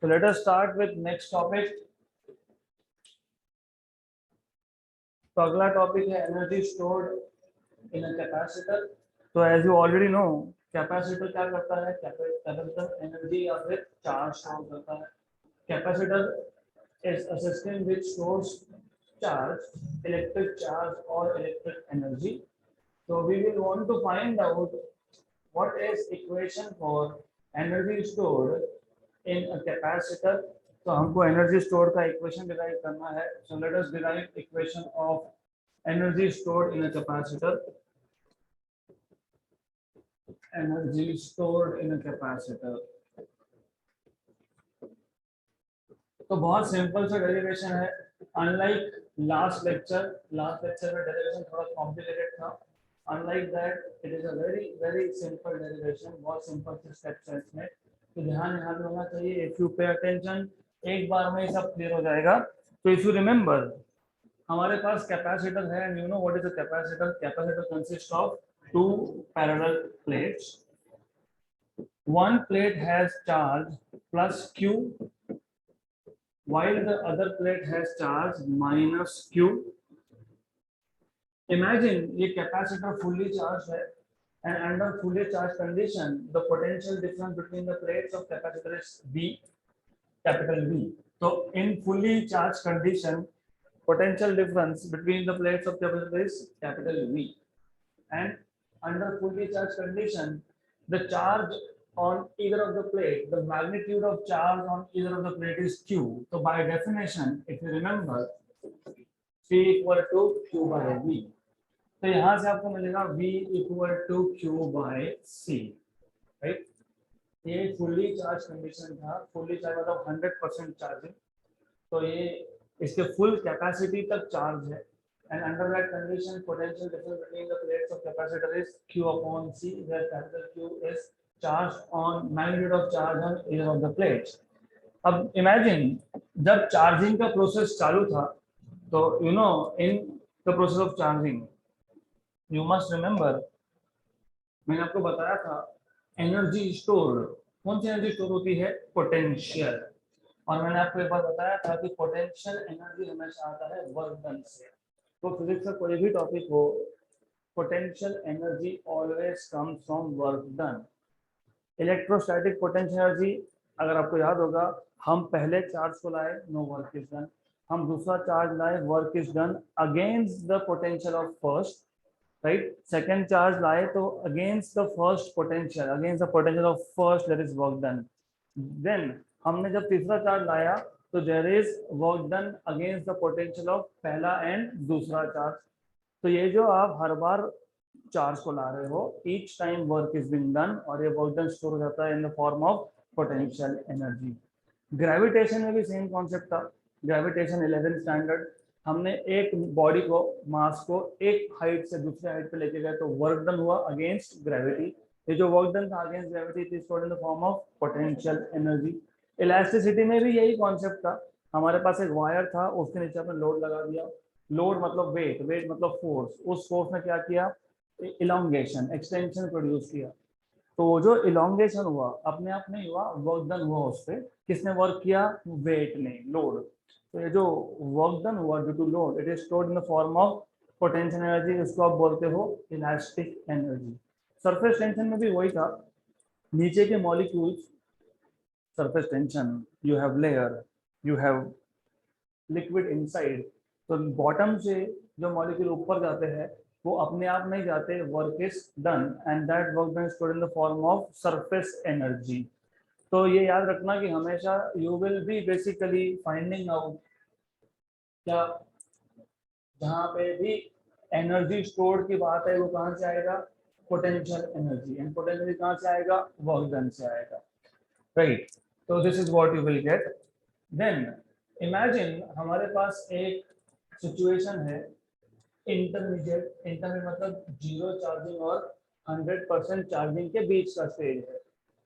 So let us start with next topic. तो अगला topic है energy stored in a capacitor. तो as you already know, capacitor क्या करता है? कैपेसिटर एनर्जी या फिर चार्ज स्टोर करता है। Capacitor is a system which stores charge, electric charge और electric energy. So we will want to find out what is equation for energy stored in a capacitor. तो हमको energy store का equation derive करना है। So let us derive equation of energy stored in a capacitor. Energy stored in a capacitor. तो बहुत simple सा derivation है। Unlike last lecture में डेरिवेशन थोड़ा कॉम्प्लिकेटेड था। Unlike that, it is a very simple derivation. बहुत simple से steps है इसमें, तो ध्यान यहाँ पे होना चाहिए। If you pay attention, एक बार में सब क्लियर हो जाएगा। तो if you remember, हमारे पास कैपेसिटर है, and you know what is a capacitor? Capacitor consists of two parallel plates. One plate has charge plus Q, while the other plate has charge minus Q. Imagine ये capacitor fully charged है, and under fully charged condition, the potential difference between the plates of capacitor is V, capital V. So in fully charged condition, potential difference between the plates of capacitor is capital V, and under fully charged condition, the charge on either of the plate, the magnitude of charge on either of the plate is Q. So by definition, if you remember, C equal to Q by V. तो यहाँ से आपको मिलेगा V equal to Q by C, right. ये fully charge condition था। Fully charge मतलब 100% charging, तो ये इसके फुल कैपेसिटी तक चार्ज है। And under that condition potential difference between the plates of capacitor is Q upon C, where capital Q is charge on magnitude of charge on each of the plates. अब imagine जब charging का process चालू था, तो you know in the process of charging you must remember, मैंने आपको बताया था एनर्जी स्टोर। कौन सी एनर्जी स्टोर होती है? पोटेंशियल। और मैंने आपको एक बार बताया था कि पोटेंशियल एनर्जी हमेशा आता है वर्क डन से। तो फिजिक्स का कोई भी टॉपिक हो, potential energy always comes from work done. Electrostatic potential energy, अगर आपको याद होगा, हम पहले चार्ज को लाए, नो वर्क इज डन। हम दूसरा चार्ज लाए, work is done against the potential of first, right? Second charge लाए तो against the first potential of first, there is work done. Then हमने जब तीसरा चार्ज लाया तो there is work done against the potential of पहला and दूसरा charge. तो ये जो आप हर बार चार्ज को ला रहे हो, each time work is being done, और ये work done स्टोर हो जाता है in the form of potential energy। Gravitation में भी सेम कॉन्सेप्ट था। ग्रेविटेशन 11th स्टैंडर्ड, हमने एक बॉडी को, मास को एक हाइट से दूसरे हाइट पे लेके गए तो वर्क डन हुआ अगेंस्ट ग्रेविटी। ये जो वर्क डन था against gravity is stored in the form of potential energy. Elasticity में भी यही कॉन्सेप्ट था। हमारे पास एक वायर था, उसके नीचे आपने लोड लगा दिया। लोड मतलब वेट, वेट मतलब फोर्स। उस फोर्स ने क्या किया? इलोंगेशन, एक्सटेंशन प्रोड्यूस किया। तो जो इलोंगेशन हुआ अपने आप नहीं हुआ, वर्क डन हुआ उस पर। किसने वर्क किया? वेट ने, लोड। तो ये जो वर्क डन हुआ due to load, it is stored in the form of potential energy. इसको आप बोलते हो इलास्टिक एनर्जी। सरफेस टेंशन में भी वही था। नीचे के molecules, surface tension, you have layer, you have liquid inside. तो बॉटम से जो मॉलिक्यूल ऊपर जाते हैं वो अपने आप नहीं जाते, work is done, and that work done stored in the form of surface energy. तो ये याद रखना कि हमेशा you will be basically finding out क्या, जहाँ पे भी एनर्जी स्टोर्ड की बात है वो कहाँ से आएगा? Potential energy. एंड पोटेंशियल कहाँ से आएगा? वर्क डन से आएगा, राइट। तो this is what you will get. Then imagine हमारे पास एक सिचुएशन है इंटरमीडिएट। इंटरमीडिएट मतलब जीरो चार्जिंग और 100% चार्जिंग के बीच का स्टेज है।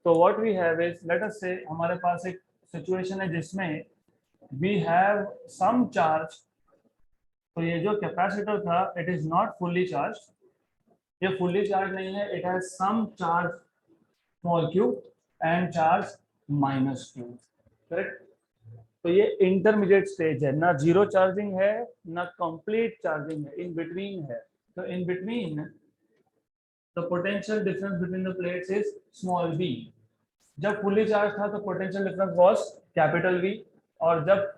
तो what we have is, let us say हमारे पास एक सिचुएशन है जिसमें वी हैव सम चार्ज। तो ये जो कैपेसिटर था, it is not fully charge. ये फुल्ली चार्ज नहीं है, it has some charge small q and charge minus q। Correct. तो ये इंटरमीडिएट स्टेज है, ना जीरो चार्जिंग है ना कंप्लीट चार्जिंग है, इन बिटवीन है। तो in between the potential difference between the plates is small v। जब फुली चार्ज था तो potential difference was capital V, और जब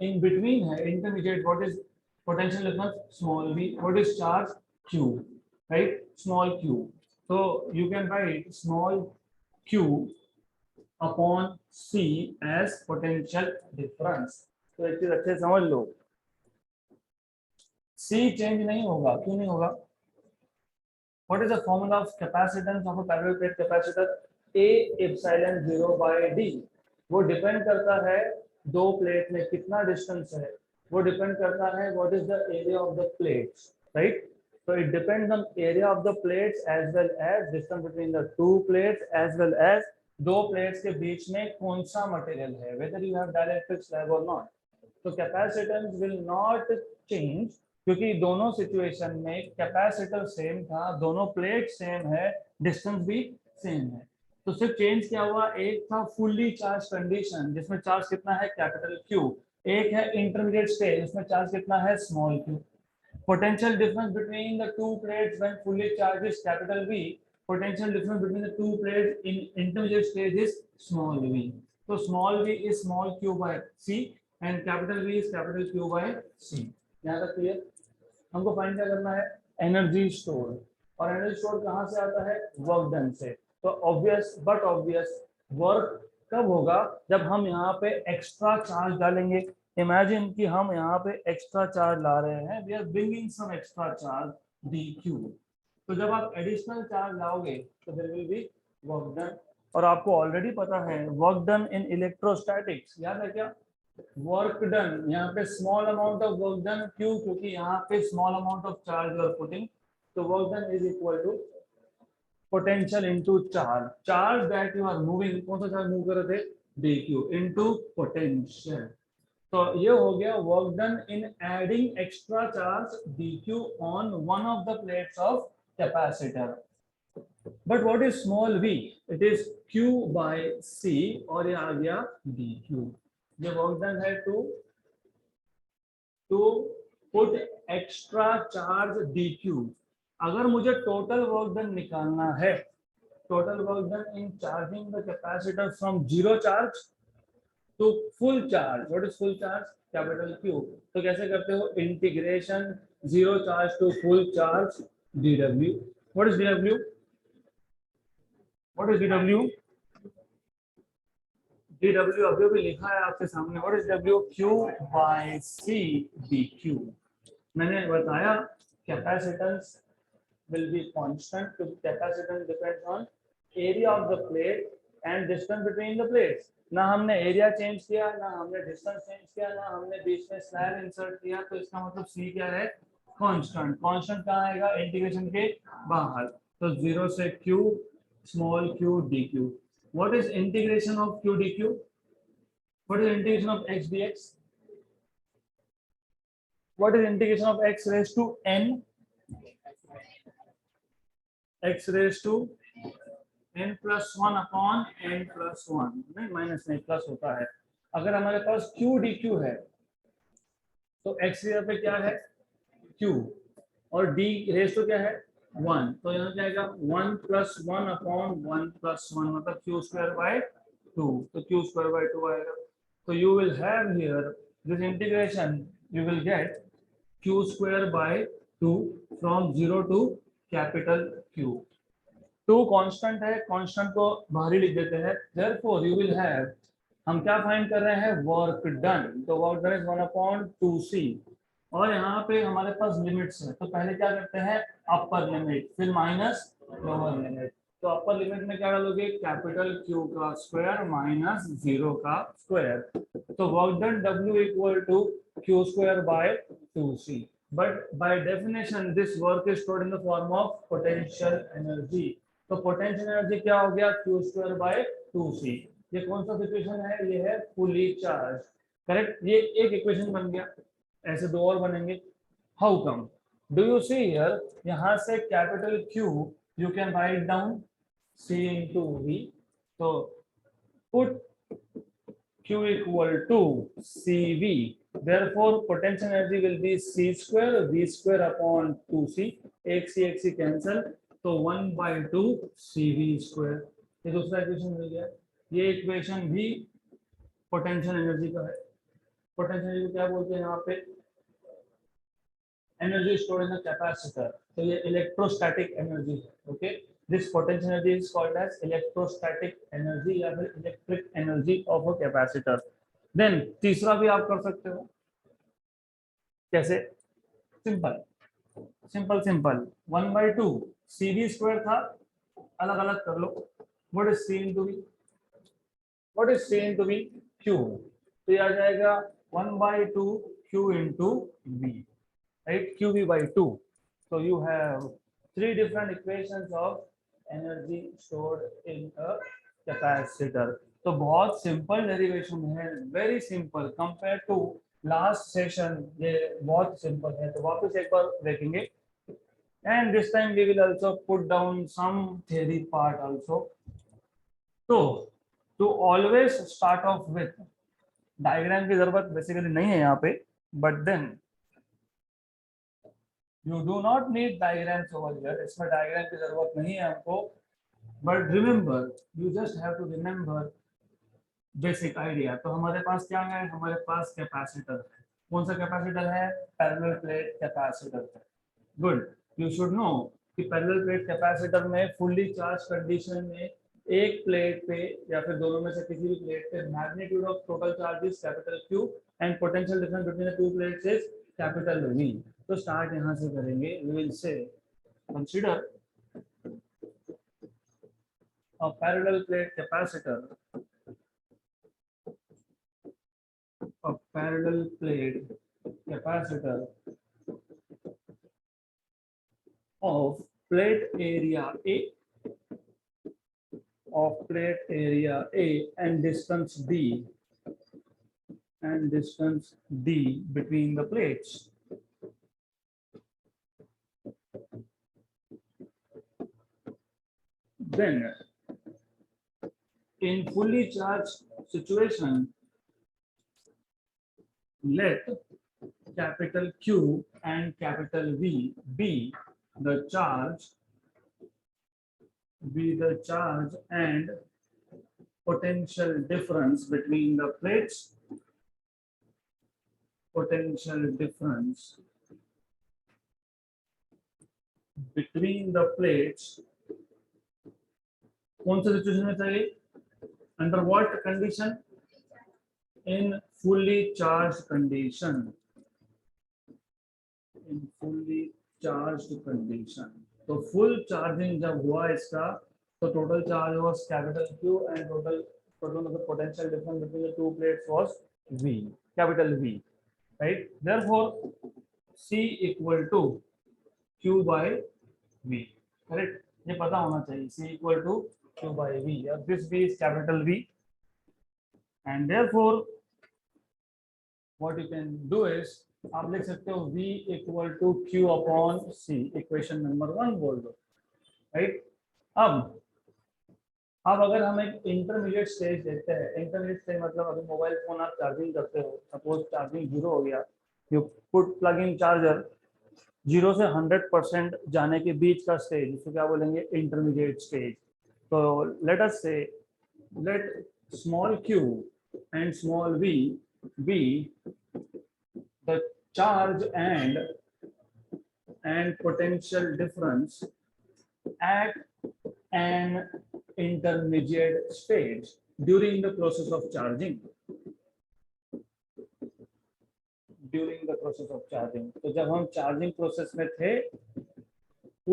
in between है intermediate, what is potential difference small v, what is charge q, right, small q. So you can write small q upon c as potential difference. तो एक चीज अच्छे से समझ लो, c change नहीं होगा। क्यों नहीं होगा? What is the formula of capacitance of a parallel plate capacitor? A epsilon 0 by d। वो डिपेंड करता है दो प्लेट में कितना डिस्टेंस है, वो डिपेंड करता है what is the area of the plates, right. So it depends on area of the plates as well as distance between the two plates as well as दो प्लेट्स के बीच में कौन सा मटेरियल है, whether you have dielectric slab or not. तो capacitance will not change, क्योंकि दोनों situation में कैपेसिटर सेम था, दोनों प्लेट सेम है, डिस्टेंस भी सेम है। तो सिर्फ चेंज क्या हुआ, एक था फुल्ली चार्ज कंडीशन जिसमें चार्ज कितना है कैपिटल क्यू, एक है इंटरमीडिएट स्टेज जिसमें चार्ज कितना है small Q. Potential difference between the two plates when fully charged is capital V. Potential difference between the two plates in intermediate stage is small v. So small v is small q by c and capital V is capital Q by c. यहाँ तक clear? हमको find क्या करना है, energy store. और energy store कहाँ से आता है, वर्क डन से। तो ऑब्वियस बट ऑब्वियस वर्क कब होगा, जब हम यहाँ पे एक्स्ट्रा चार्ज डालेंगे। इमेजिन कि हम यहाँ पे एक्स्ट्रा चार्ज ला रहे हैं, we are bringing some extra charge dq। तो जब आप एडिशनल चार्ज लाओगे तो there will be work done. और आपको ऑलरेडी पता है वर्क डन इन इलेक्ट्रोस्टैटिक्स, याद है क्या? वर्क डन, यहाँ पे small amount of work done, क्यों? क्योंकि यहाँ पे small amount of charge you are putting, तो work done is equal to potential into charge, charge that you are moving, कौन सा चार्ज मूव कर रहे थे, dq इनटू पोटेंशियल। तो ये हो गया work done in adding extra charge dq on one of the plates of capacitor. But what is small v, it is q by c, और ये आ गया dq। ये वर्क डन है to put extra charge dq। अगर मुझे total work done निकालना है, total work done in charging the capacitor from zero charge to full charge, what is full charge, capital Q। तो कैसे करते हो, integration zero charge to full charge dw। What is dw, what is dw, dw अभी भी लिखा है आपके सामने, what is w, q by c dq। मैंने बताया capacitance will be constant because capacitance depends on area of the plate and distance between the plates। ना हमने एरिया चेंज किया, ना हमने डिस्टेंस चेंज किया, ना हमने बीच में स्लैब इंसर्ट किया, तो इसका मतलब c क्या है, कांस्टेंट। कांस्टेंट कहाँ आएगा, इंटीग्रेशन के बाहर। तो जीरो से q small q dq। What is integration of q dq, what is integration of x dx, what is integration of x raise to n, x raise to n plus one upon n plus one, नहीं minus नहीं plus होता है। अगर हमारे पास q dq है तो x की पे क्या है q, और d रेज टू क्या है 1, तो यहाँ क्या आएगा 1 plus one upon 1 plus one, मतलब q स्क्वायर बाय 2, तो q स्क्वायर बाय 2 आएगा। तो you will have here this integration, you will get q square by 2 from 0 to capital Q। 2 constant है, कांस्टेंट को बाहर ही लिख देते हैं, देयरफॉर यू विल हैव, हम क्या फाइंड कर रहे हैं, वर्क डन। तो वर्क डन इज 1/2c, और यहाँ पे हमारे पास लिमिट्स है, तो पहले क्या करते हैं, अपर लिमिट, फिर माइनस लोअर लिमिट। तो अपर लिमिट में क्या डालोगे, कैपिटल Q का स्क्वायर माइनस 0 का स्क्वायर। तो work done W equal to Q square by 2c। But by definition this work is stored in the form of potential energy। तो potential energy क्या हो गया, q स्क्वायर बाय 2c। ये कौन सा situation है, ये है फुली चार्ज, करेक्ट। ये एक इक्वेशन बन गया, ऐसे दो और बनेंगे। How come, do you see here, यहाँ से capital Q you can write down c into v। तो put Q equal to CV. Therefore, potential energy will be C square V square upon 2C. एक C cancel, तो 1/2 CV square. ये दूसरा equation मिल गया. ये equation भी potential energy का है. पोटेंशियल एनर्जी क्या बोलते हैं यहाँ पे? Energy stored in the capacitor. तो ये इलेक्ट्रोस्टैटिक एनर्जी है. Okay, this potential energy is called as electrostatic energy या फिर electric energy of a capacitor. Then तीसरा भी आप कर सकते हो. कैसे? Simple simple simple 1/2 CV square था, अलग अलग कर लो. What is C into V? What is C into V? Q. तो ये आ जाएगा 1/2 Q into V, right? QV by 2. So you have three different equations of energy stored in a capacitor. तो बहुत सिंपल डेरिवेशन है, very simple compare to last session. ये बहुत simple है. तो वापस एक बार देखेंगे. And this time we will also put down some theory part also. So to always start off with diagram की जरूरत बेसिकली नहीं है यहाँ पे, but then you do not need diagrams over here. इसमें डायग्राम की जरूरत नहीं है हमको, but remember, you just have to remember basic idea. तो हमारे पास क्या है? हमारे पास कैपेसिटर है. कौन सा कैपेसिटर है? पैरेलल प्लेट कैपेसिटर है. गुड. यू शुड नो कि पैरेलल प्लेट कैपेसिटर में फुल्ली चार्ज कंडीशन में एक प्लेट पे या फिर दोनों में से किसी भी प्लेट पे magnitude of total charge is capital Q and potential difference between the two plates is capital V. तो स्टार्ट यहां से करेंगे. We will say consider a parallel plate capacitor, a parallel plate capacitor of plate area A, of plate area A and distance D, between the plates. Then in fully charged situation, let capital Q and capital V be the charge and potential difference between the plates. Potential difference between the plates. कौन सा situation में चाहिए? Under what condition? In fully charged condition. In fully charge condition. तो full charging जब हुआ इसका, तो total charge was capital Q and total potential difference between the two plates was V, capital V, right? Therefore C equal to Q by V, correct? ये पता होना चाहिए. C equal to Q by V. अब this V is capital V and therefore what you can do is, आप लिख सकते हो V equal to Q upon C. Equation number 1 बोल दो, राइट? अब अगर हम एक इंटरमीडिएट स्टेज देखते हैं. इंटरमीडिएट स्टेज मतलब अभी मोबाइल फोन आप चार्जिंग करते हो, सपोज चार्जिंग 0 हो गया, you put plug in charger. 0 से 100% जाने के बीच का स्टेज, इसको क्या बोलेंगे? Intermediate stage. तो लेट अस से, let small q and small v be the charge and potential difference at an intermediate stage during the process of charging. During the process of charging. तो जब हम charging process में थे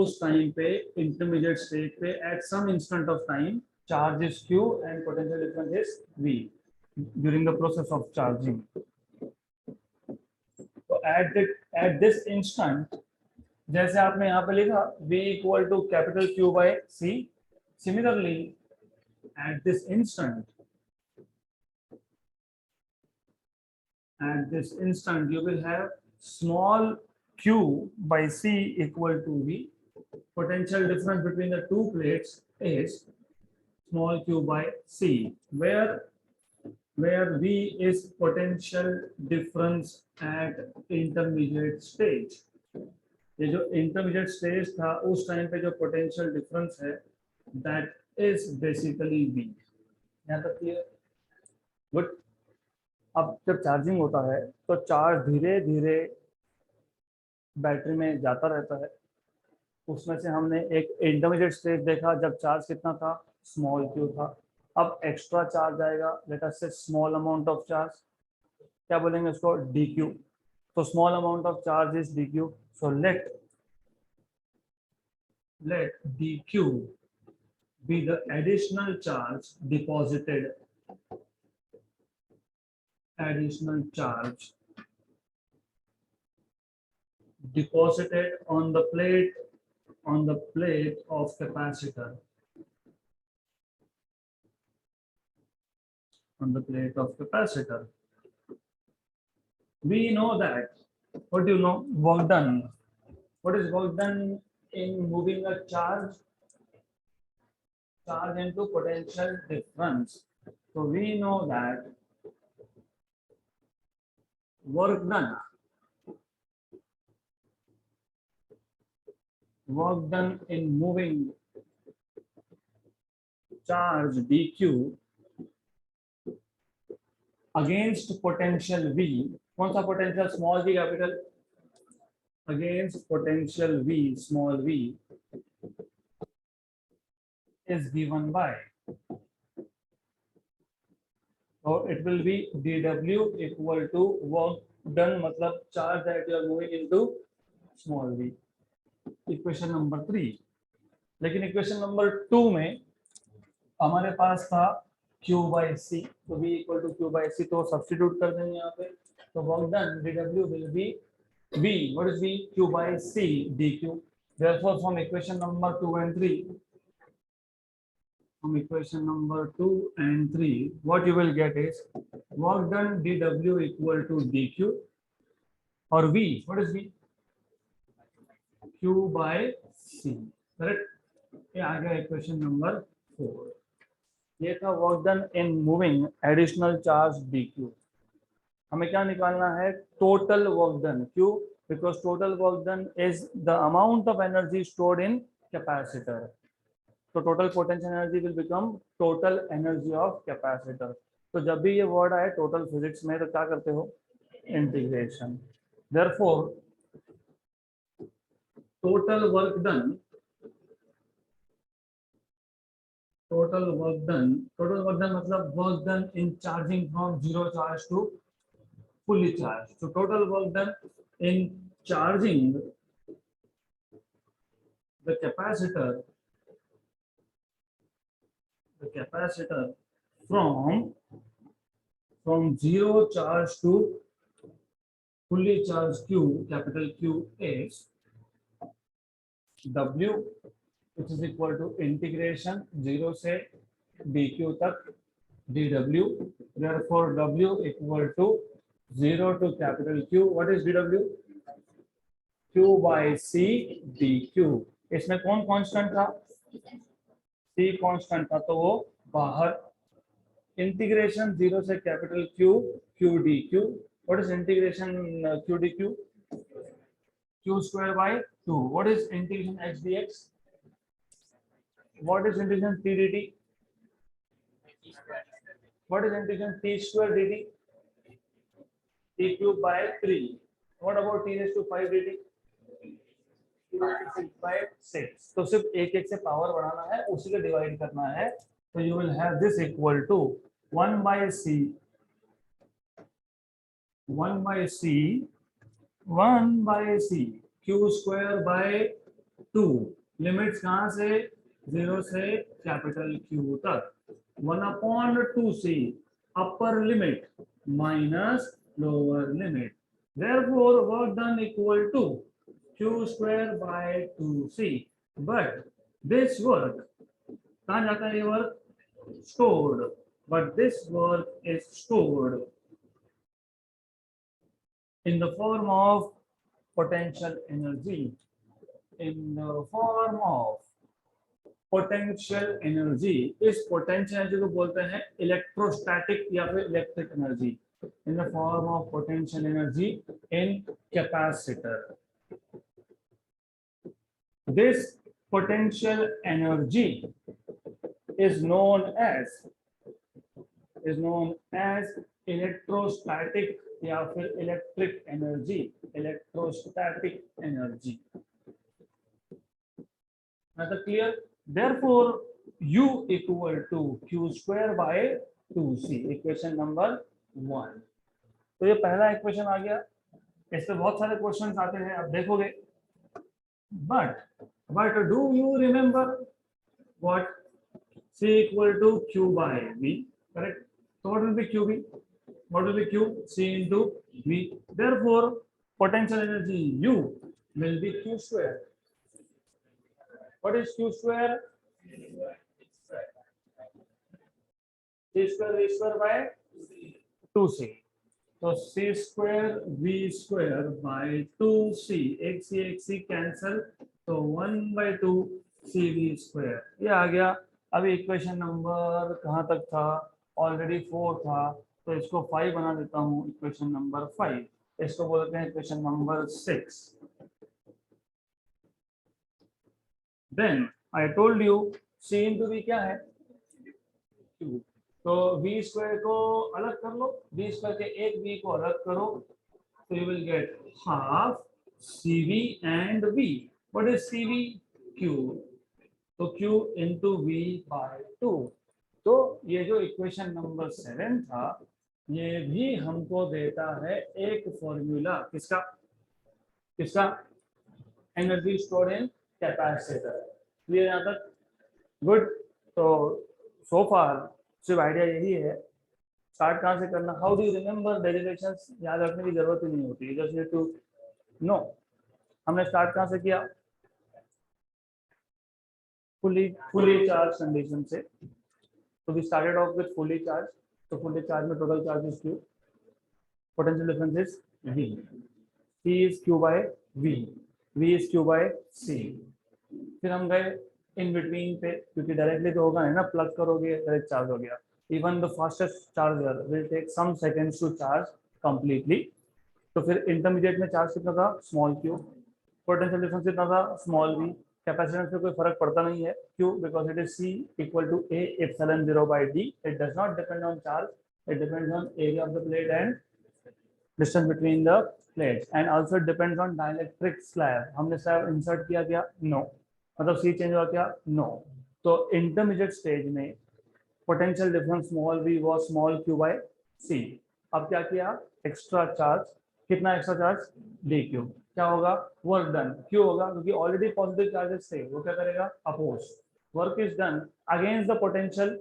उस time पे intermediate stage पे at some instant of time charge is q and potential difference is v during the process of charging. तो at this instant, जैसे आपने यहाँ पे लिखा v equal to capital Q by C, similarly at this instant you will have small q by C equal to v. Potential difference between the two plates is small q by C, where where V is potential difference at intermediate stage. ये जो intermediate stage था उस time पे जो potential difference है that is basically V. यहाँ तक clear? Good. अब जब चार्जिंग होता है तो चार्ज धीरे धीरे बैटरी में जाता रहता है. उसमें से हमने एक इंटरमीडिएट स्टेज देखा जब चार्ज कितना था, स्मॉल क्यू था. अब एक्स्ट्रा चार्ज आएगा, लेट अस से स्मॉल अमाउंट ऑफ चार्ज, क्या बोलेंगे उसको, डी क्यू. तो small amount of charge is D Q. So let dq be the additional charge deposited on the plate of capacitor, we know that, what do you know, work done. What is work done in moving a charge into potential difference? So we know that work done in moving charge dq against potential V. कौन सा potential, small v capital, against potential V, small v, is given by, so it will be dW equal to work done, मतलब charge that you are moving into small v. Equation number 3. लेकिन equation number 2 में हमारे पास था Q by C, तो V equal to Q by C, तो substitute कर देंगे यहाँ पे. तो work done dW will be V, what is V, Q by C dQ. Therefore from equation number 2 and 3, what you will get is work done dW equal to dQ, or V, what is V, Q by C. Correct. ये आ गया equation number 4. ये था work done in moving additional charge dQ. हमें क्या निकालना है, total work done. क्यों? Because total work done is the amount of energy stored in capacitor. तो total potential energy will become total energy of capacitor. तो जब भी ये वर्ड आए टोटल फिजिक्स में तो क्या करते हो, integration. Therefore total work done मतलब work done in charging from zero charge to fully charged. So total work done in charging the capacitor from zero charge to fully charged Q, capital Q, is W, which is equal to integration 0 से dq तक dW. Therefore W equal to 0 to capital Q. What is dW? Q by C dQ. इसमें कौन constant था, C constant था, तो वो बाहर. Integration 0 से capital Q, Q dQ. What is integration Q dQ? Q square by 2. What is integration H dx? What is integration T dt? What is integration T square dt? T cube by 3. What about T raised to 5 dt? 6 by 6. तो सिर्फ एक से power बढ़ाना है, उसी को divide करना है. तो you will have this equal to 1 by C Q square by 2. Limits कहाँ से, 0 से कैपिटल Q तक. 1/2C upper limit minus lower limit. Therefore work done equal to Q square by 2C. But this work, कहाँ जाता है ये work, stored. But this work is stored in the form of potential energy. In the form of potential energy, इस potential energy को बोलते हैं electrostatic या फिर electric energy, in the form of potential energy in capacitor. This potential energy is known as electrostatic या फिर electric energy, electrostatic energy. मतलब clear? Therefore, U equal to Q square by 2C, equation number 1। तो ये पहला equation आ गया। इससे बहुत सारे क्वेश्चंस आते हैं, आप देखोगे। but do you remember what C equal to Q by V, correct? So what will be QV? What will be Q? C into V. Therefore, potential energy U will be Q square. What is Q square? C square V square by 2C. तो C square V square by 2C, एक C cancel, तो 1/2 CV square, ये आ गया। अभी equation number कहाँ तक था? ऑलरेडी 4 था, तो इसको 5 बना देता हूँ, इक्वेशन नंबर 5। इसको बोलते हैं equation number 6। Then I told you C into V क्या है? Q। तो V स्क्वायर को अलग कर लो, V स्क्वायर के एक V को अलग करो, तो you will gate half CV and V। What is CV? Q। तो Q into V by 2। तो ये जो इक्वेशन नंबर 7 था, ये भी हमको देता है एक फॉर्मूला, किसका? Energy stored in capacitor. Clear यहाँ तक? गुड। तो सो फार सिर्फ आइडिया यही है। स्टार्ट कहाँ से करना? How do you remember derivations? याद रखने की जरूरत ही नहीं होती, जस्ट नीड टू नो। हमने स्टार्ट कहाँ से किया? फुली चार्ज कंडीशन से। तो we started off with fully charge. तो फुली चार्ज में total charge is Q, potential difference is V, C is Q by V, V is Q by C। फिर हम गए इन बिटवीन पे, क्योंकि directly तो होगा नहीं ना, प्लग करोगे डायरेक्ट चार्ज हो गया। Even the fastest charger will take some seconds to charge completely. तो फिर इंटरमीडिएट में चार्ज कितना था? Small q। पोटेंशियल डिफरेंस कितना था? Small v। कैपेसिटेंस में कोई फर्क पड़ता नहीं है, क्यों? Because it is c equal to a epsilon 0 by d। It does not depend on charge, it depends on area of the plate and distance between the plates, and also depends on dielectric slab. हमने slab insert किया क्या? No. मतलब सी change हुआ क्या? No. तो intermediate stage में potential difference small v was small q by c। अब क्या किया? Extra charge. कितना एक्स्ट्रा चार्ज? dq। क्या होगा? Work done. क्यों होगा? क्योंकि ऑलरेडी पॉजिटिव चार्जेस थे, वो क्या करेगा? Oppose. Work is done against the potential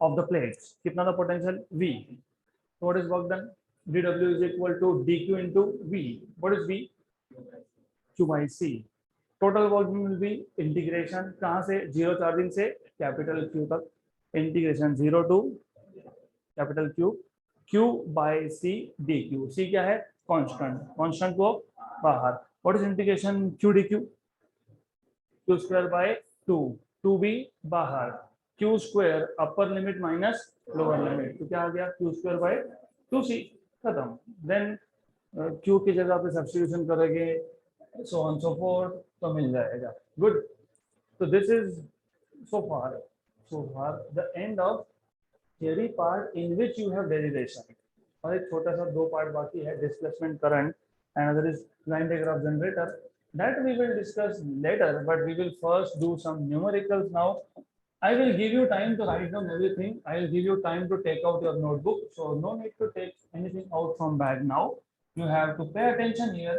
of the plates. कितना था potential? v। What is work done? dw is equal to dq into v। what is v? q by c। Total work will be integration, कहाँ से? Zero charging से capital Q तक, integration 0 to capital Q, Q by C dq। C क्या है? Constant, constant को बाहर। What is integration Q dq? Q square by 2, 2b बाहर, Q square upper limit minus lower limit, तो क्या आ गया? Q square by 2c। खत्म। देन Q की जगह पे सब्स्टिट्यूशन करेंगे, so on so forth, तो मिल जाएगा। गुड। तो this is so far the end of theory part in which you have derivation। और एक छोटा सा 2 पार्ट बाकी है, displacement current and other is line diagram generator, that we will discuss later, but we will first do some numericals now। I will give you time to write down everything, I will give you time to take out your notebook, so no need to take anything out from bag now, you have to pay attention here।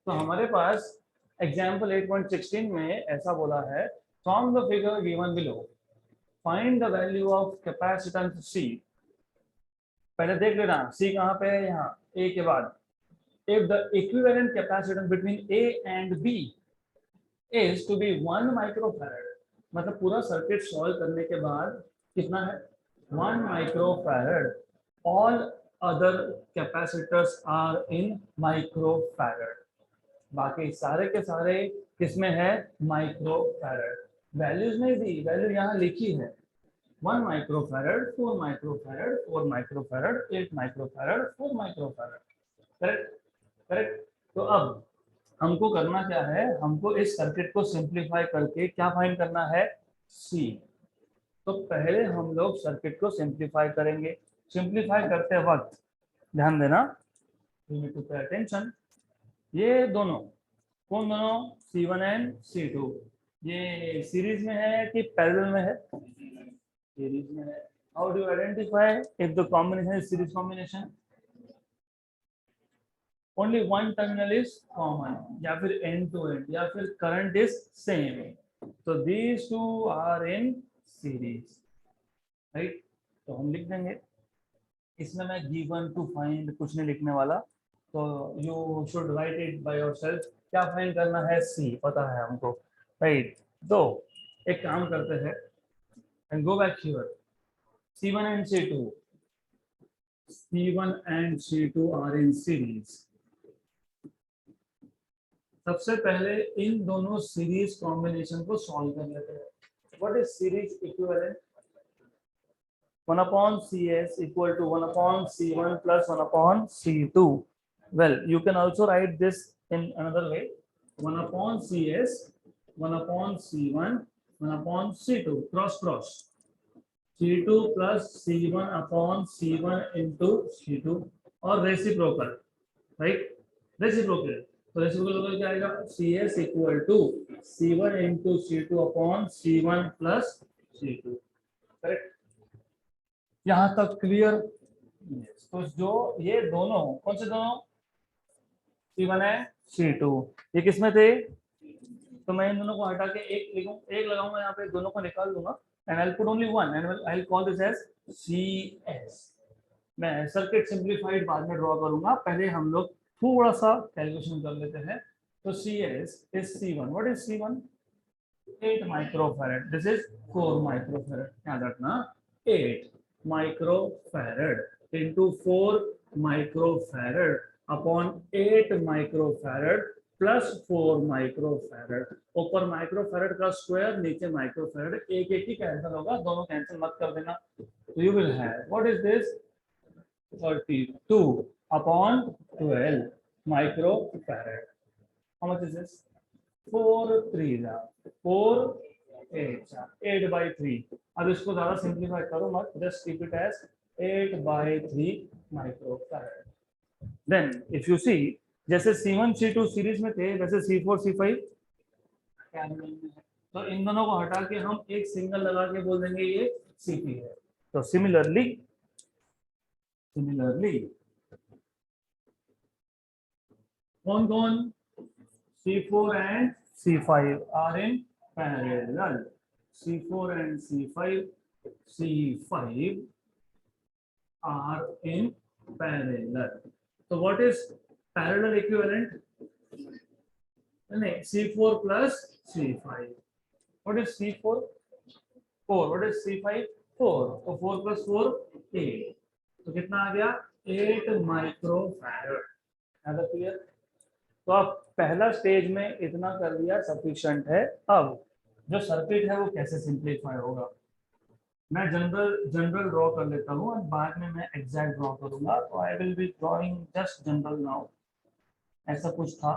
तो हमारे पास example 8.16 में ऐसा बोला है, from the figure given below find the value of capacitance C। पहले देख लेना C कहाँ पे है? यहाँ A के बाद। If the equivalent capacitance between A and B is to be 1 microfarad, मतलब पूरा सर्किट सॉल्व करने के बाद कितना है? 1 microfarad. All other capacitors are in microfarad, बाकी सारे के सारे किसमें है? माइक्रोफैरड। वैल्यूज नहीं दी, वैल्यू यहाँ लिखी है 1 microfarad, 4 microfarad, 4 microfarad, 8 microfarad, 4 microfarad. Correct, correct. तो अब हमको करना क्या है, हमको इस सर्किट को सिंप्लीफाई करके क्या फाइंड करना है, सी। तो पहले हम लोग सर्किट को सिंप्लीफाई करेंगे। सिंप्लीफाई करते वक्त ध्यान देना, you need to pay attention. ये दोनों कौन दोनों, C1 एंड C2, ये सीरीज में है कि पैरेलल में है, सीरीज में है। How do identify if the combination is series combination, only one terminal is common, या फिर एंड टू एंड, या फिर करंट इज सेम, तो these two are in series, right. तो हम लिख देंगे, इसमें मैं गिवन टू फाइंड कुछ नहीं लिखने वाला, तो you should write it by yourself. क्या फाइंड करना है, सी पता है हमको, राइट। तो एक काम करते हैं, and go back here, C1 and C2, C1 and C2 are in series। सबसे पहले इन दोनों सीरीज कॉम्बिनेशन को सॉल्व कर लेते हैं। What is series equivalent, 1 upon CS equal to 1 upon C1 plus 1 upon C2। Well, you can also write this in another way, 1 upon CS, 1 upon C1, 1 upon C2, cross cross, C2 plus C1 upon C1 into C2, और reciprocal, right, reciprocal. तो reciprocal क्या आएगा, CS equal to C1 into C2 upon C1 plus C2, correct. यहाँ तक clear. तो जो ये दोनों कौन से दोनों, C1 है C2, ये किसमें थे, तो मैं इन दोनों को हटा के एक लिखूं, एक लगाऊंगा यहाँ पे, दोनों को निकाल दूंगा, and I will put only one and I will call this as CS। मैं सर्किट सिंप्लीफाइड बाद में ड्रॉ करूंगा, पहले हम लोग थोड़ा सा कैलकुलेशन कर लेते हैं। तो CS is C1, what is C1, 8 microfarad, this is 4 microfarad, याद रखना 8 microfarad into 4 microfarad upon 8 microfarad plus 4 microfarad, ऊपर माइक्रोफैरड का स्क्वायर, नीचे माइक्रोफैरड, एक एक ही कैंसिल होगा, दोनों कैंसिल मत कर देना। तो you will have, what is this, 32 upon 12 microfarad। How much is this? 4 3 4 8 8 by 3। अब इसको ज्यादा सिंप्लीफाई करो मत, just keep it as 8 by 3 microfarad। Then if you see, जैसे C1 C2 सीरीज में थे, वैसे C4 C5 पैरेलल में है। तो इन दोनों को हटा के हम एक सिंगल लगा के बोल देंगे ये CP है। तो सिमिलरली कौन कौन, C4 and C5 are in parallel, C4 and C5 are in parallel। so what is parallel equivalent, नहीं, C4 plus C5, what is C4, 4, what is C5, 4, तो 4 plus 4 8, तो कितना आ गया 8 माइक्रोफैरड। क्लियर। तो अब पहला स्टेज में इतना कर दिया सफिशिएंट है। अब जो सर्किट है वो कैसे सिंप्लीफाई होगा, मैं जनरल ड्रॉ कर लेता हूँ और बाद में मैं एग्जैक्ट ड्रॉ करूंगा। तो I will be drawing just general now. ऐसा कुछ था,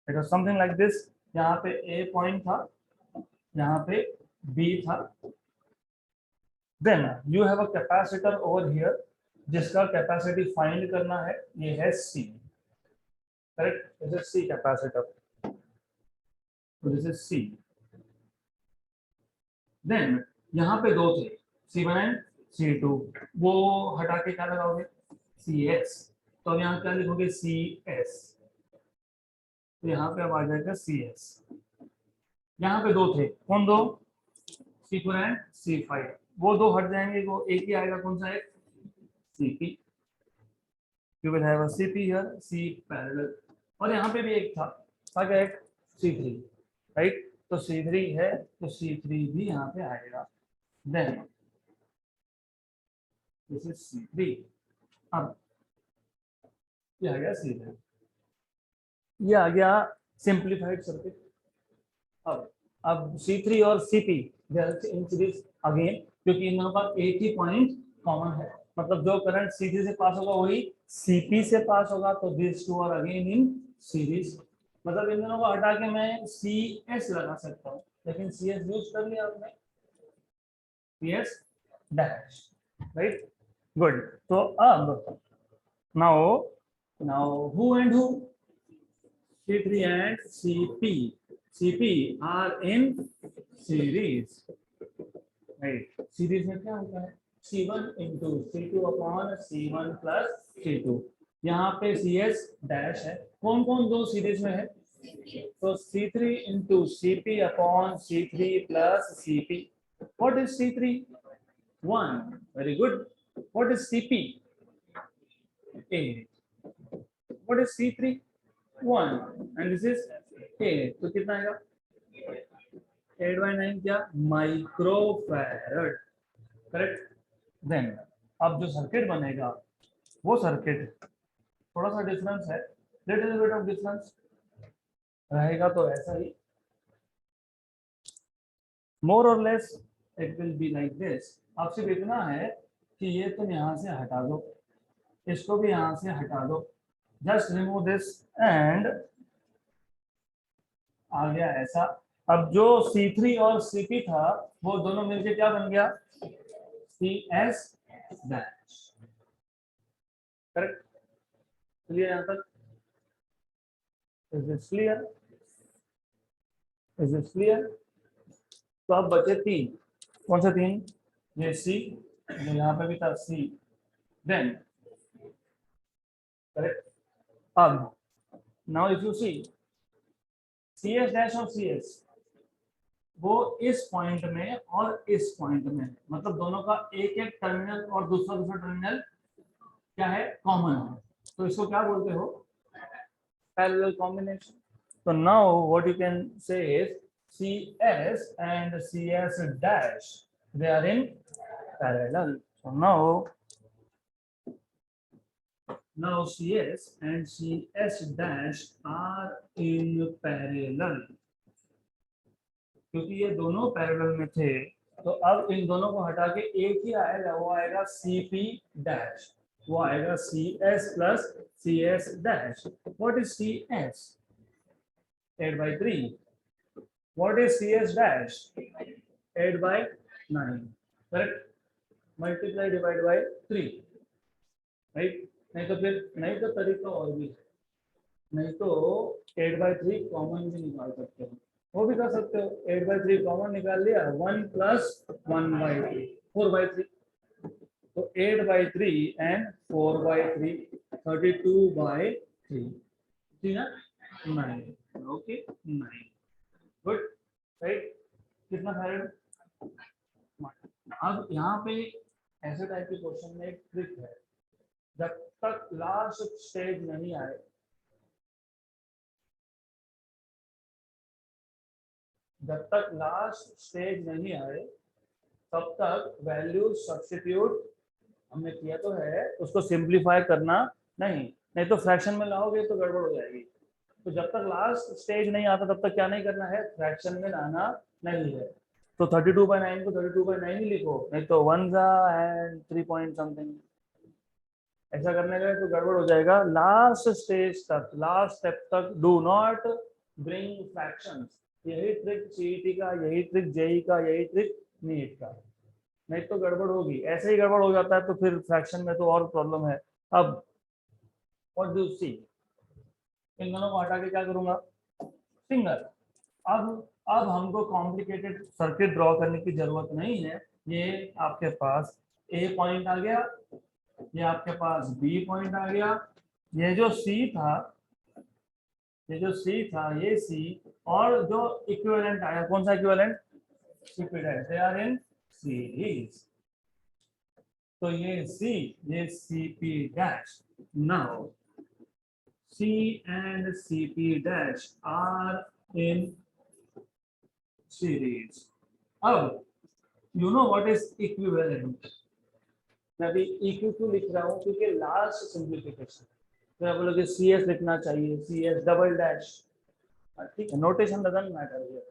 it was something like this, यहाँ पे ए पॉइंट था, यहाँ पे बी था, then you have a capacitor over here जिसका कैपेसिटी फाइंड करना है, ये है C, correct, this is C capacitor, this is C. देन यहाँ पे दो थे C1 एंड C2, वो हटा के क्या लगाओगे CS, तो अब यहाँ क्या लिखोगे CS, तो यहाँ पे अब आ जाएगा CS। यहाँ पे दो थे, कौन दो, C4 एंड C5, वो दो हट जाएंगे, वो एक ही आएगा, कौन सा है CP, you will have a CP here, C parallel। और यहाँ पे भी एक था क्या, एक C3, राइट, तो C3 है तो C3 भी यहाँ पे आएगा। Then this is C3। अब ये आ गया C3, ये आ गया सिंप्लीफाइड सर्किट। अब अब C3 और CP they are in series again, क्योंकि इन दोनों का एक ही पॉइंट कॉमन है, मतलब जो करंट C3 से पास होगा वही CP से पास होगा, तो this two are again in series. मतलब इन दोनों को हटा के मैं CS लगा सकता हूँ, लेकिन CS यूज कर लिया आपने, CS डैश, राइट, गुड। तो अब now who and who, C3 and CP are in series, right? Series में क्या होता है, C1 into C2 upon C1 plus C2। यहाँ पे CS डैश है, कौन कौन दो सीरीज में है, तो C3 into CP upon C3 plus CP। What is C3? 1, very good। What is CP? 8। What is C3? 1 and this is 8, तो कितना आएगा, 8/9 क्या, माइक्रोफैरड, करेक्ट। देन अब जो सर्किट बनेगा वो सर्किट थोड़ा सा डिफरेंस है, लिटिल बिट ऑफ डिफरेंस रहेगा, तो ऐसा ही मोर और less it will be like this. अब सिर्फ इतना है कि ये तुम यहाँ से हटा दो, इसको भी यहाँ से हटा दो, जस्ट रिमूव दिस एंड आ गया ऐसा। अब जो C3 और CP था वो दोनों मिलके क्या बन गया, CS डैश, करेक्ट। क्लियर यहाँ तक, is this clear, is this clear. तो अब बचे 3, कौन से 3, ये C, यहाँ पे भी था C, देन करेक्ट। अब now if you see CS dash और CS वो इस पॉइंट में और इस पॉइंट में, मतलब दोनों का एक एक टर्मिनल और दूसरा टर्मिनल क्या है, कॉमन है, तो इसको क्या बोलते हो, पैरेलल कॉम्बिनेशन। तो now what you can say is CS and CS dash they are in parallel, so now CS and CS dash are in parallel, क्योंकि ये दोनों पैरेलल में थे, तो अब इन दोनों को हटा के एक ही आएगा, वो आएगा CP डैश, वो आएगा CS plus CS dash. What is CS, 8/3। What is CS dash, 8/9, correct, multiply divide by 3, right. नहीं तो फिर, नहीं तो तरीका और भी है, नहीं तो 8/3 कॉमन भी निकाल सकते हो, वो भी कर सकते हो, 8/3 कॉमन निकाल लिया, 1 + 1/3, 4/3, तो 8/3 एंड 4/3, 32/3, ठीक है, 9, ओके 9, गुड, राइट। कितना फैरेड। अब यहाँ पे ऐसे टाइप के क्वेश्चन में एक ट्रिक है, जब तक लास्ट स्टेज नहीं आए, जब तक लास्ट स्टेज नहीं आए तब तक वैल्यू सब्स्टिट्यूट हमने किया तो है, उसको सिंप्लीफाई करना नहीं, नहीं तो फ्रैक्शन में लाओगे तो गड़बड़ हो जाएगी। तो जब तक लास्ट स्टेज नहीं आता तब तक क्या नहीं करना है, फ्रैक्शन में लाना नहीं है। तो 32/9 को 32/9 ही लिखो, नहीं तो 1 and 3 point something, ऐसा करने गए तो गड़बड़ हो जाएगा। लास्ट स्टेज तक, लास्ट स्टेप तक डू नॉट ब्रिंग फ्रैक्शंस, यही ट्रिक CET का, यही ट्रिक JEE का, यही ट्रिक नीट का, नहीं तो गड़बड़ होगी। ऐसे ही गड़बड़ हो जाता है तो फिर फ्रैक्शन में तो और प्रॉब्लम है। अब व्हाट डू सी, इन दोनों को हटा के क्या करूंगा, सिंगल। अब हमको कॉम्प्लिकेटेड सर्किट ड्रॉ करने की जरूरत नहीं है, ये आपके पास A पॉइंट आ गया, ये आपके पास B पॉइंट आ गया, ये जो C था, ये जो C था, ये C, और जो इक्विवेलेंट आया, कौन सा equivalent, CP dash, they are in series, तो ये C, ये CP dash. Now C and CP dash are in series. अब you know what is equivalent, मैं अभी EQ क्यों लिख रहा हूँ, क्योंकि लास्ट सिंप्लीफिकेशन, तो आप बोलोगे CS लिखना चाहिए, CS डबल डैश, ठीक है, नोटेशन डजंट मैटर हियर,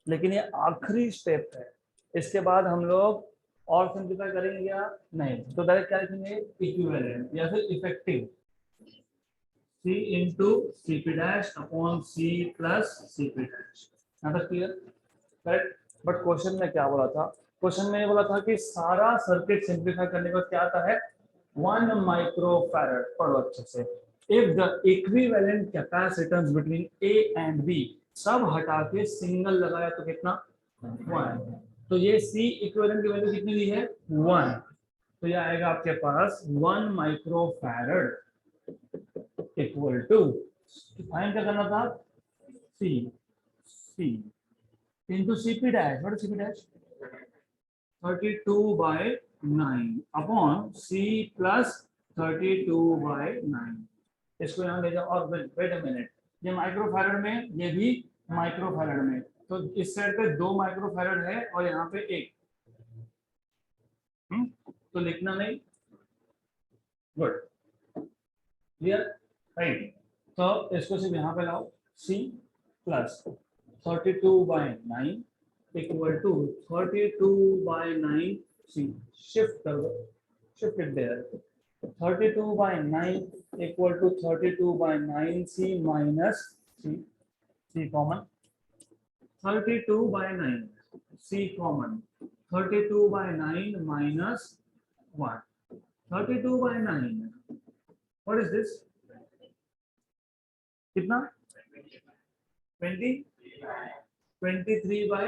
लेकिन ये आखिरी स्टेप है, इसके बाद हम लोग और सिंप्लीफाई करेंगे या नहीं? तो डायरेक्ट क्या लिखेंगे, इक्विवेलेंट या फिर effective, C into C P dash upon C plus C P dash. यहाँ तक क्लियर? करेक्ट। बट क्वेश्चन में क्या बोला था? क्वेश्चन में ये बोला था कि सारा सर्किट सिंप्लीफाई करने के बाद क्या आता है, 1 माइक्रोफैरड। पढ़ो अच्छे से। If the equivalent capacitance between A and B, सब हटा के सिंगल लगाया तो कितना, 1। तो ये सी इक्विवेलेंट की वैल्यू कितनी दी है, 1। तो ये आएगा आपके पास 1 माइक्रोफैरड इक्वल टू, फाइंड क्या करना था, सी, सी into CP dash. What is CP dash? 32 by 9 upon C plus 32 by 9। इसको यहाँ ले जाओ और वेट अ मिनट, ये माइक्रोफैरड में, ये भी माइक्रोफैरड में, तो इस साइड पे 2 माइक्रोफैरड है और यहाँ पे 1। तो लिखना नहीं, गुड, क्लियर, राइट। तो इसको सिर्फ यहाँ पे लाओ, C plus 32 by 9 equal to 32 by 9 C, shift कर दो, shift it there, 32 by 9 equal to 32 by 9 C minus C, C common, 32 by 9 C common, 32 by 9 minus 1, 32 by 9, what is this, कितना, 20, 23 by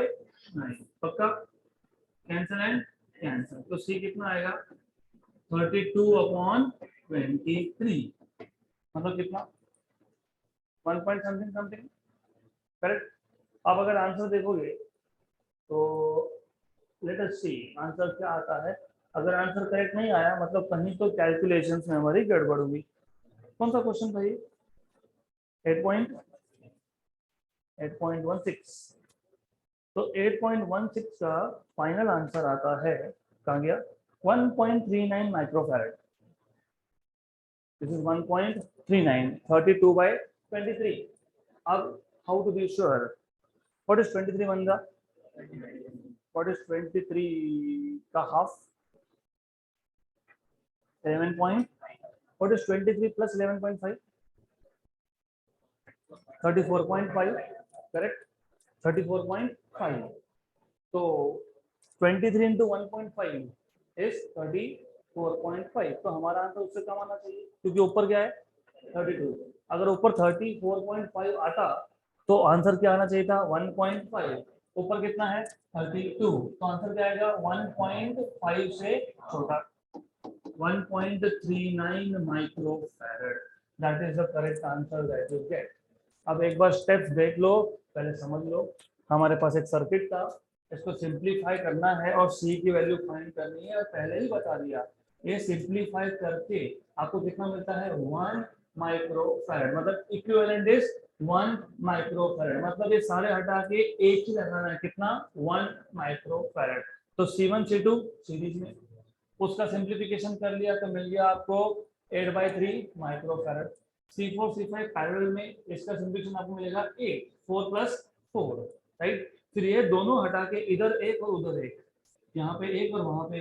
9, पक्का, कैंसल एंड कैंसल, तो सी कितना आएगा, 32 upon 23, मतलब कितना, 1 point something something, correct. अब अगर आंसर देखोगे तो लेट अस सी आंसर क्या आता है। अगर आंसर करेक्ट नहीं आया मतलब कहीं तो कैलकुलेशंस में हमारी गड़बड़ होगी। कौन सा क्वेश्चन था ये, 8.16। तो 8.16 का फाइनल आंसर आता है, कहाँ गया, 1.39 माइक्रोफैरड। This is 1.39, 32 by 23। अब how to be sure, what is 23 one the, what is 23 का half, 11 point, what is 23 plus 11.5, 34.5, correct, 34.5। तो 23 इंटू 1.5 इज 34.5। तो हमारा आंसर उससे कम आना चाहिए क्योंकि ऊपर क्या है 32। अगर ऊपर 34.5 आता तो आंसर क्या आना चाहिए था 1.5, ऊपर कितना है 32, तो आंसर क्या आएगा 1.5 से छोटा, 1.39 microfarad. That is the correct answer that you get. अब एक बार स्टेप्स देख लो, पहले समझ लो। हमारे पास एक सर्किट था, इसको सिंप्लीफाई करना है और सी की वैल्यू फाइंड करनी है, और पहले ही बता दिया ये सिंप्लीफाई करके आपको कितना मिलता है 1 माइक्रोफैरड, मतलब इक्विवेलेंट इज 1 माइक्रोफैरड, मतलब ये सारे हटा के एक ही लगाना है, कितना 1 माइक्रोफैरड। तो C1 C2 सीरीज में, उसका सिंप्लीफिकेशन कर लिया तो मिल गया आपको 8/3 माइक्रोफैरड। C4 C5 पैरेलल में, इसका सिंप्लीफिकेशन आपको मिलेगा 8, 4 + 4, राइट। फिर ये दोनों हटा के इधर एक और उधर एक, यहाँ पे एक और वहां पे,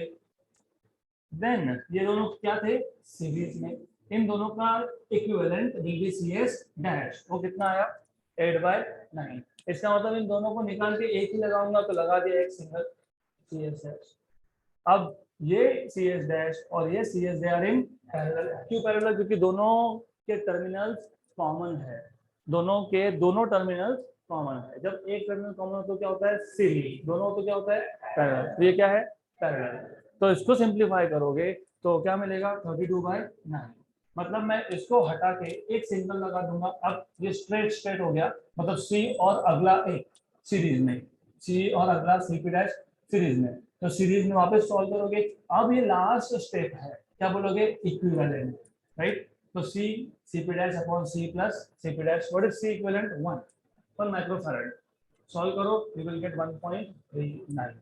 देन ये दोनों क्या थे सीरीज में, इन दोनों का इक्विवेलेंट VBCS डैश, वो कितना आया 8/9। इसका मतलब इन दोनों को निकाल के एक ही लगाऊंगा तो लगा दिया एक सिंगल CS डैश। अब ये CS डैश और ये CS they are in parallel, क्यों पैरेलल, क्योंकि दोनों के टर्मिनल्स कॉमन है, दोनों के दोनों टर्मिनल्स कॉमन है। जब एक टर्मिनल कॉमन हो तो क्या होता है सीरीज, दोनों हो तो क्या होता है पैरेलल, तो ये क्या है पैरेलल। तो इसको सिंप्लीफाई करोगे तो क्या मिलेगा 32/9, मतलब मैं इसको हटा के एक सिंगल लगा दूंगा। अब ये स्ट्रेट स्ट्रेट हो गया, मतलब C और अगला एक सीरीज में, C और अगला CP डैश सीरीज में, तो सीरीज में वापस सॉल्व करोगे। अब ये लास्ट स्टेप है, क्या बोलोगे इक्विवेलेंट, राइट। तो C CP dash upon C plus CP dash, what is C equivalent 1 microfarad. Solve करो, यू विल गेट 1.39।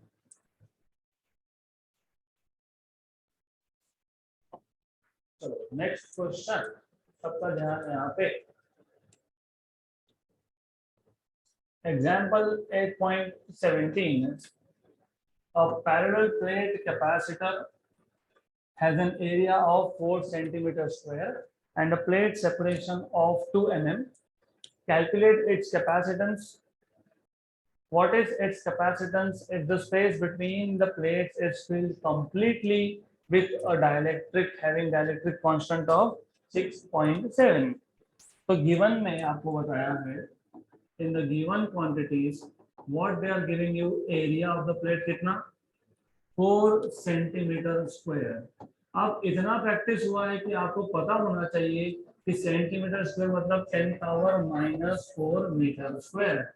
चलो नेक्स्ट क्वेश्चन, सबका ध्यान यहाँ पे। Example 8.17. A parallel plate capacitor has an area of 4 centimeters square and a plate separation of 2 mm. Calculate its capacitance. What is its capacitance if the space between the plates is filled completely with a dielectric having dielectric constant of 6.7? तो given में आपको बताया है in the given quantities what they are giving you area of the plate कितना 4 centimetre square. अब इतना practice हुआ है कि आपको पता होना चाहिए कि सेंटीमीटर स्क्वायर मतलब 10 power minus 4 metre square.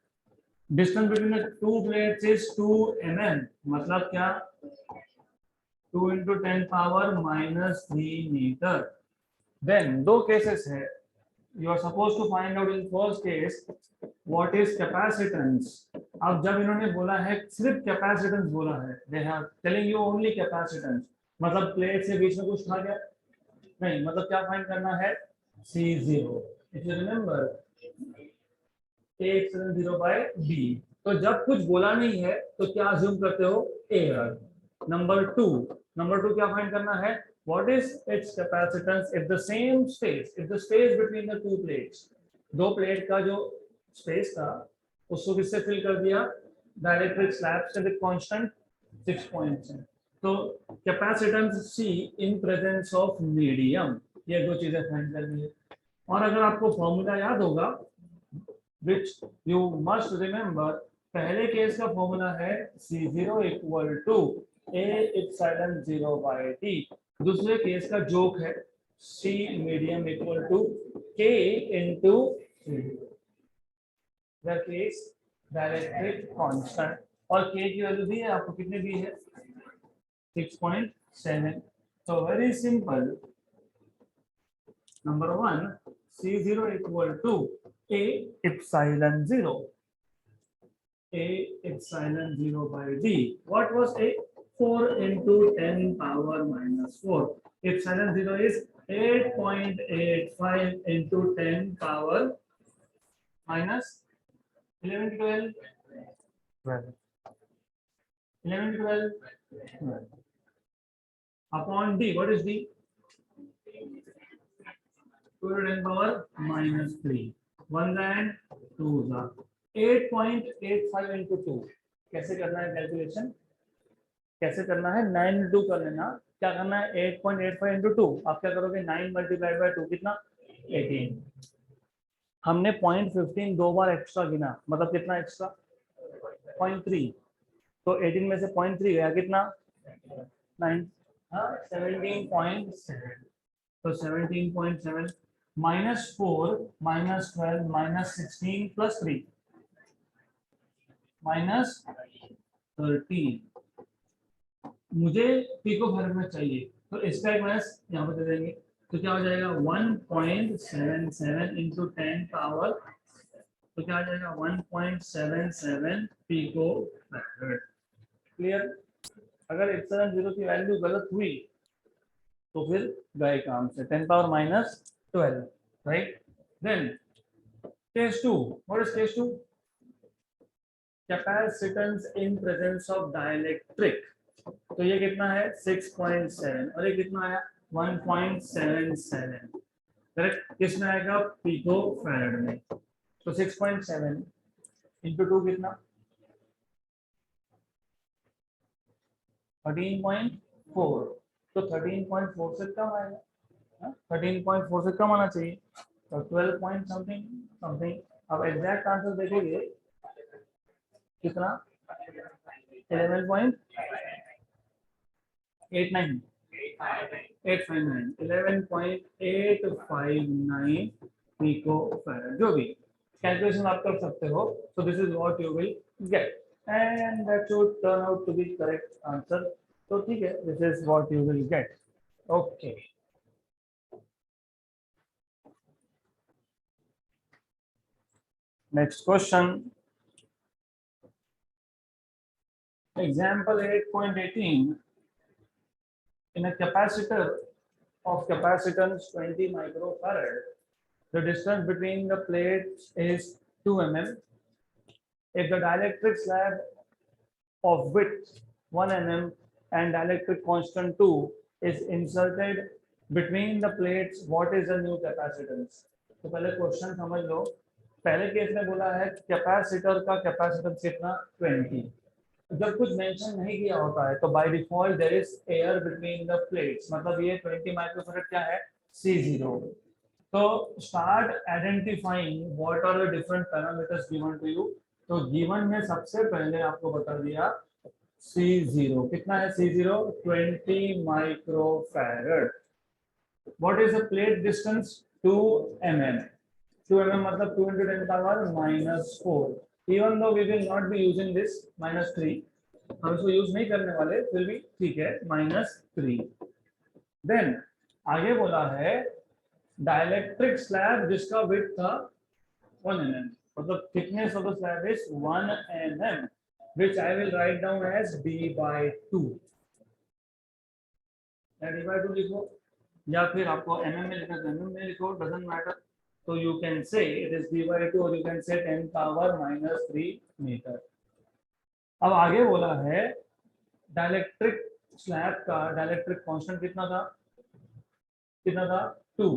Distance between the two plates is 2 mm, मतलब क्या 2 into 10 power minus 3 metre. Then दो केसेस है, you are supposed to find out in first case what is capacitance। अब जब इन्होंने बोला है सिर्फ कैपेसिटेंस बोला है, they have telling you only capacitance, मतलब प्लेट से बीच में कुछ था क्या नहीं, मतलब क्या फाइंड करना है C0। if you remember A0 by B, तो जब कुछ बोला नहीं है तो क्या अज्यूम करते हो एयर। नंबर टू क्या फाइंड करना है what is its capacitance if the same space, if the space between the two plates, दो प्लेट का जो स्पेस था उसको किससे फिल कर दिया डायरेक्ट्रिक स्लैब से विद कांस्टेंट 6.7। तो capacitance C in presence of medium, ये दो चीजें फाइंड करनी है। और अगर आपको फॉर्मूला याद होगा which you must remember, पहले केस का फॉर्मूला है C0 equal to A epsilon 0 by T। दूसरे केस का जोक है C medium equal to K into the case dielectric constant, और K की वैल्यू दी है आपको, कितनी दी है 6.7। तो very simple, number one C0 equal to A epsilon 0, A epsilon 0 by D। What was A? 4 into 10 power minus 4। Epsilon 0 is 8.85 into 10 power minus 11 to 12, 12, 11 to 12, 12 upon D. What is D? 2 to 10 power minus 3, 1 and 2 are 8.85 into 2। कैसे करना है calculation, कैसे करना है 9 into 2 कर लेना। क्या करना है 8.85 into 2, आप क्या करोगे 9 मल्टीप्लाइड बाय 2 कितना 18। हमने 0.15 दो बार एक्स्ट्रा गिना, मतलब कितना एक्स्ट्रा 0.3, तो 18 में से 0.3 गया कितना 9, हाँ 17.7। तो 17.7 minus 4 minus 12 minus 16 plus 3 minus 13। मुझे पिको फैराड में चाहिए, तो इसका एक माइनस यहाँ पर दे देंगे, तो क्या हो जाएगा 1.77 into 10 पावर, तो क्या हो जाएगा 1.77 पिको फैराड। क्लियर। अगर एप्सिलॉन 0 की वैल्यू गलत हुई तो फिर गए काम से 10 power minus 12, right. Then case 2, what is case 2? Capacitance in presence of dielectric, तो ये कितना है 6.7 और ये कितना है 1.77, करेक्ट। किसमें आएगा पिको फैराड में। तो 6.7 into 2 कितना 13.4, तो 13.4 से कम आएगा, 13.4 से कम आना चाहिए, तो 12 पॉइंट समथिंग समथिंग। अब एग्जैक्ट आंसर देखेंगे कितना 11.89, 11.859 पिको फैराड, जो भी कैलकुलेशन आप कर सकते हो। so this is what you will get and that should turn out to be correct answer। तो ठीक है, this is what you will get। okay, next question, example 8.18। in a capacitor of capacitance 20 microfarad, the distance between the plates is 2 mm if the dielectric slab of width 1 mm and dielectric constant 2 is inserted between the plates, what is the new capacitance? तो पहले question समझ लो. पहले case में बोला है capacitor का capacitance कितना 20. जब कुछ मेंशन नहीं किया होता है तो by default there is air between the plates, मतलब ये 20 माइक्रोफैराड क्या है C0. तो start identifying what are the different parameters given to you. तो गिवन में सबसे पहले आपको बता दिया C0 कितना है. C0 20 microfarad. What is the plate distance 2 mm. 2 mm मतलब 2 into 10 power -4. Even though we will not be using this -3, हम इसको यूज नहीं करने वाले, फिर भी ठीक है -3. देन आगे बोला है डाइलेक्ट्रिक स्लैब जिसका विड्थ था 1 mm, मतलब thickness of the slab is 1 mm, which I will write down as d/2. d/2 लिखो या फिर आपको mm में लिखना तो mm में लिखो, doesn't matter. So you can say it is d/2 or you can say 10 power -3 metre. अब आगे बोला है डाइलेक्ट्रिक स्लैब का डाइलेक्ट्रिक कांस्टेंट कितना था 2.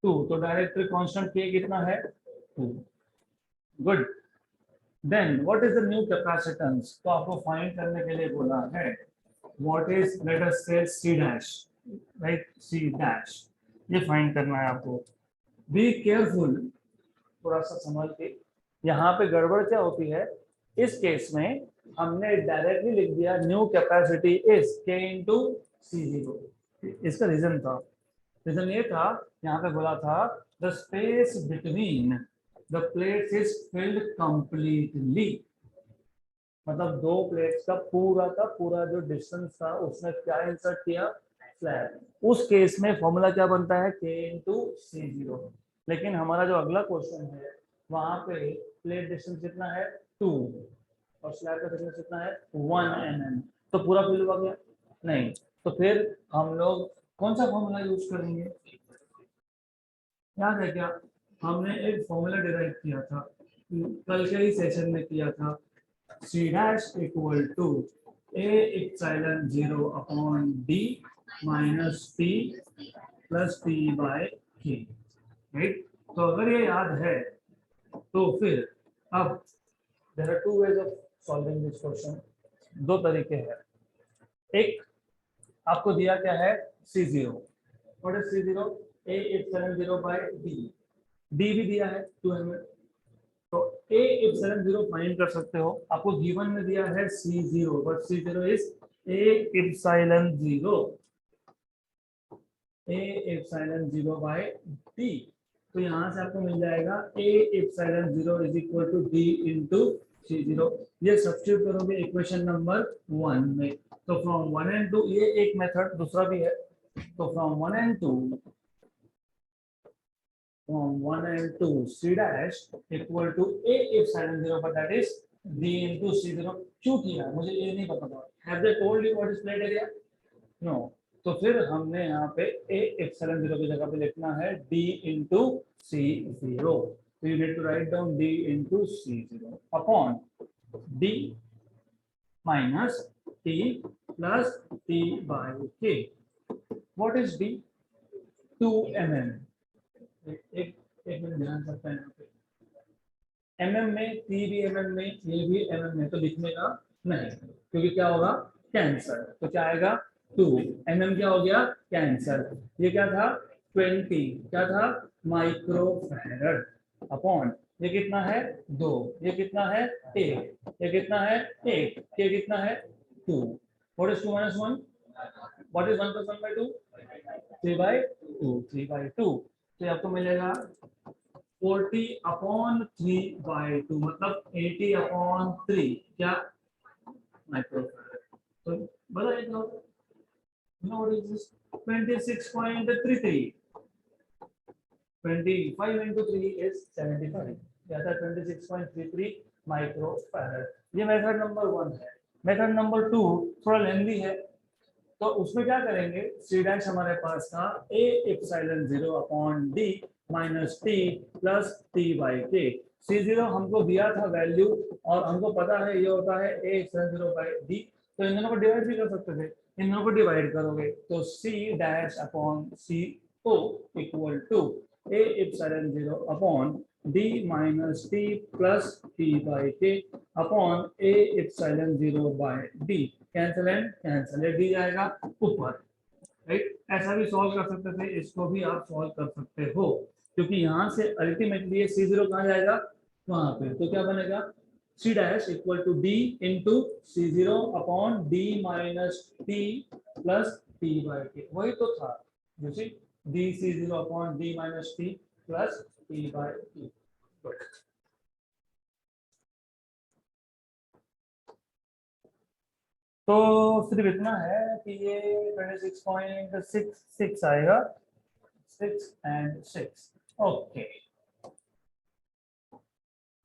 तो डाइलेक्ट्रिक कांस्टेंट K कितना है 2. Good. Then what is the new capacitance. तो आपको फाइंड करने के लिए बोला है व्हाट इज लेट अस से C dash, right, C dash. ये फाइंड करना है आपको. बी केयरफुल, थोड़ा सा संभल के. यहाँ पे गड़बड़ क्या होती है, इस केस में हमने डायरेक्टली लिख दिया new capacity is K into C0. इसका रीजन ये था, यहाँ पे बोला था the space between the plates is filled completely, मतलब दो प्लेट्स का पूरा जो डिस्टेंस था उसने क्या इंसर्ट किया स्लैब. उस केस में फॉर्मूला क्या बनता है K into C0. लेकिन हमारा जो अगला क्वेश्चन है वहां पे प्लेट डिस्टेंस कितना है 2 और स्लैब का डिस्टेंस कितना है 1 mm. तो पूरा फिल हुआ गया नहीं. तो फिर हम लोग कौन सा फॉर्मूला यूज करेंगे, याद है क्या? हमने एक फॉर्मूला डिराइव किया था, कल के ही सेशन में किया था. C dash equal to A epsilon 0 upon D minus P plus P by K, right. तो अगर ये याद है तो फिर अब there are 2 ways of solving this question. 2 तरीके हैं. एक आपको दिया क्या है C0. What is C0? A epsilon 0 by D. D भी दिया है 2 mm. तो A epsilon 0 फाइंड कर सकते हो. आपको गिवन में दिया है C0, but C0 is A epsilon 0. A epsilon 0 by D. तो यहाँ से आपको मिल जाएगा A epsilon 0 is equal to D into C0. ये सब्स्टिट्यूट करोगे इक्वेशन नंबर 1 में. तो फ्रॉम 1 and 2, ये एक मेथड, दूसरा भी है. तो from 1 and 2 C dash equal to A epsilon 0, but that is D into C0. क्यों किया मुझे ये नहीं पता था. Have they told you what is plate area? No. तो फिर हमने यहाँ पे A epsilon 0 की जगह पे लिखना है D into C0. So you need to write down D into C0 upon D minus T plus T by K. What is D? 2 mm. एक मिनट ध्यान सकते हैं यहाँ पे. mm में T भी mm में, ये भी mm में, तो लिखने का नहीं क्योंकि क्या होगा कैंसर. तो क्या आएगा 2 mm, क्या हो गया कैंसर. ये क्या था 20, क्या था माइक्रोफैराड अपॉन ये कितना है 2, ये कितना है 1, ये कितना है 1, ये कितना है 2. What is 2 minus 1? What is 1 plus 1 by 2? 3/2. तो आपको मिलेगा 40 upon 3/2, मतलब 80 upon 3 क्या माइक्रोफैराड. तो बताइए now what is this? 26.33. 25 into 3 is 75. Yeah, 26.33 microfarad. ये मेथड नंबर 1 है. मेथड नंबर 2 थोड़ा लेंथी है, तो उसमें क्या करेंगे, C डैश हमारे पास था A epsilon 0 upon D minus T plus T by K. C0 हमको दिया था वैल्यू और हमको पता है ये होता है A epsilon 0 by D, तो इन दोनों को डिवाइड भी कर सकते थे। इन दोनों को डिवाइड करोगे तो C dash upon CO equal to A epsilon 0 upon D minus T plus T by K upon A epsilon 0 by D। Cancel and cancel, D जाएगा ऊपर, राइट। ऐसा भी सॉल्व कर सकते थे, इसको भी आप सॉल्व कर सकते हो, क्योंकि यहाँ से अल्टीमेटली ये C0 कहाँ जाएगा, वहां पे। तो क्या बनेगा, C dash equal to D into C0 upon D minus T plus T by K, वही तो था you see, D C0 upon D minus T plus T by K। तो सिर्फ इतना है कि ये 26.66 आएगा, 6 and 6, ओके।